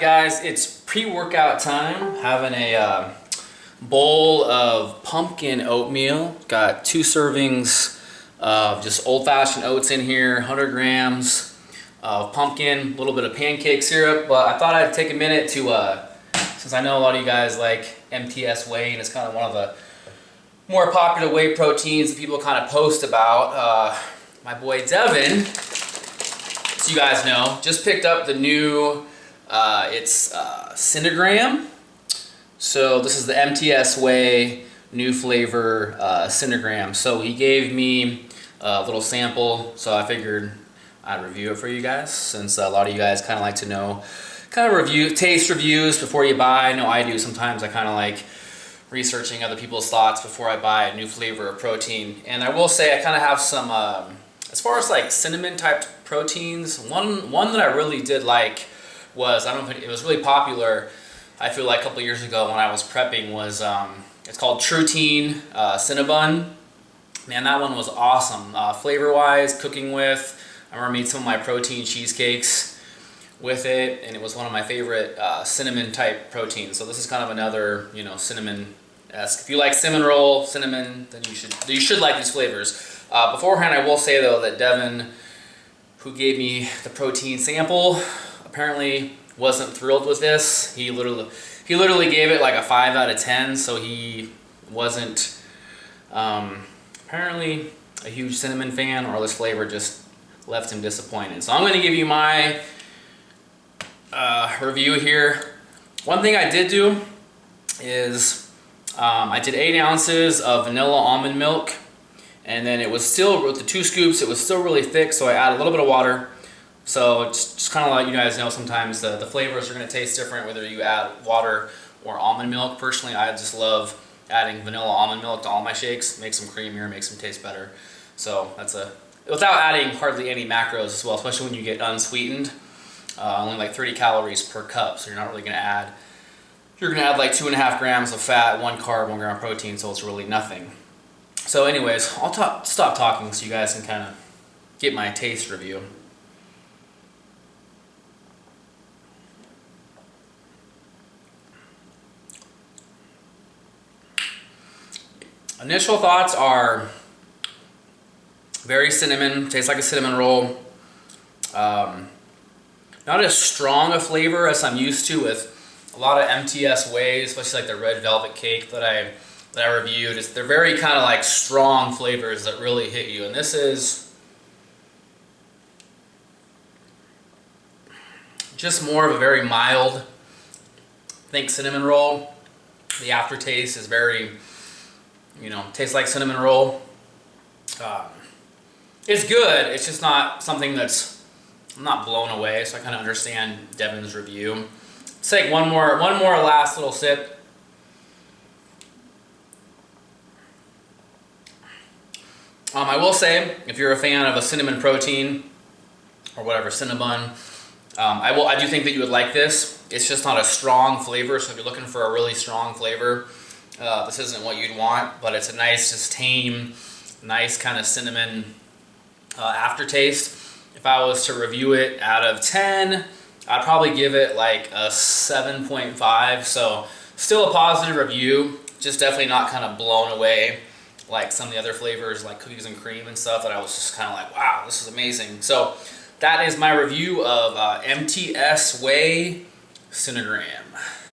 guys, it's pre-workout time. Having a bowl of pumpkin oatmeal. Got 2 servings of just old-fashioned oats in here, 100 grams of pumpkin, a little bit of pancake syrup. But I thought I'd take a minute to, since I know a lot of you guys like MTS Whey, and it's kind of one of the more popular whey proteins that people kind of post about. My boy Devin, so you guys know, just picked up the new, it's Cinnagram. So this is the MTS Whey new flavor Cinnagram. So he gave me a little sample, so I figured I'd review it for you guys, since a lot of you guys kind of like to know, taste reviews before you buy. I know I do sometimes. I kind of like researching other people's thoughts before I buy a new flavor of protein. And I will say I kind of have some, as far as like cinnamon type proteins, one that I really did like was, I don't know if it was really popular, I feel like a couple years ago when I was prepping, was it's called Truteen Cinnabon. Man, that one was awesome. Flavor wise, cooking with, I remember I made some of my protein cheesecakes with it, and it was one of my favorite cinnamon type proteins. So this is kind of another, you know, cinnamon-esque. If you like cinnamon roll, cinnamon, then you should like these flavors. Beforehand, I will say though that Devin, who gave me the protein sample, apparently wasn't thrilled with this. He literally gave it like a 5 out of 10. So he wasn't apparently a huge cinnamon fan, or this flavor just left him disappointed. So I'm going to give you my review here. One thing I did do is I did 8 ounces of vanilla almond milk, and then it was still, with the 2 scoops, it was still really thick, so I added a little bit of water. So just kind of let you guys know, sometimes the flavors are going to taste different whether you add water or almond milk. Personally, I just love adding vanilla almond milk to all my shakes. Makes them creamier, makes them taste better. So that's without adding hardly any macros as well, especially when you get unsweetened. Only like 30 calories per cup, so you're not really going to add, you're going to add like 2.5 grams of fat, 1 carb, 1 gram of protein, so it's really nothing. So anyways, I'll stop talking so you guys can kind of get my taste review. Initial thoughts are very cinnamon, tastes like a cinnamon roll. Not as strong a flavor as I'm used to with a lot of MTS Whey, especially like the red velvet cake that I reviewed. They're very kind of like strong flavors that really hit you, and this is just more of a very mild, think cinnamon roll. The aftertaste is very, you know, tastes like cinnamon roll. It's good. It's just not something that's, I'm not blown away. So I kind of understand Devin's review. Let's take one more last little sip. I will say, if you're a fan of a cinnamon protein or whatever, Cinnabon, I do think that you would like this. It's just not a strong flavor, so if you're looking for a really strong flavor, this isn't what you'd want, but it's a nice, just tame, nice kind of cinnamon aftertaste. If I was to review it out of 10, I'd probably give it like a 7.5, so still a positive review, just definitely not kind of blown away like some of the other flavors like cookies and cream and stuff that I was just kind of like, wow, this is amazing. So that is my review of MTS Whey Cinnagram.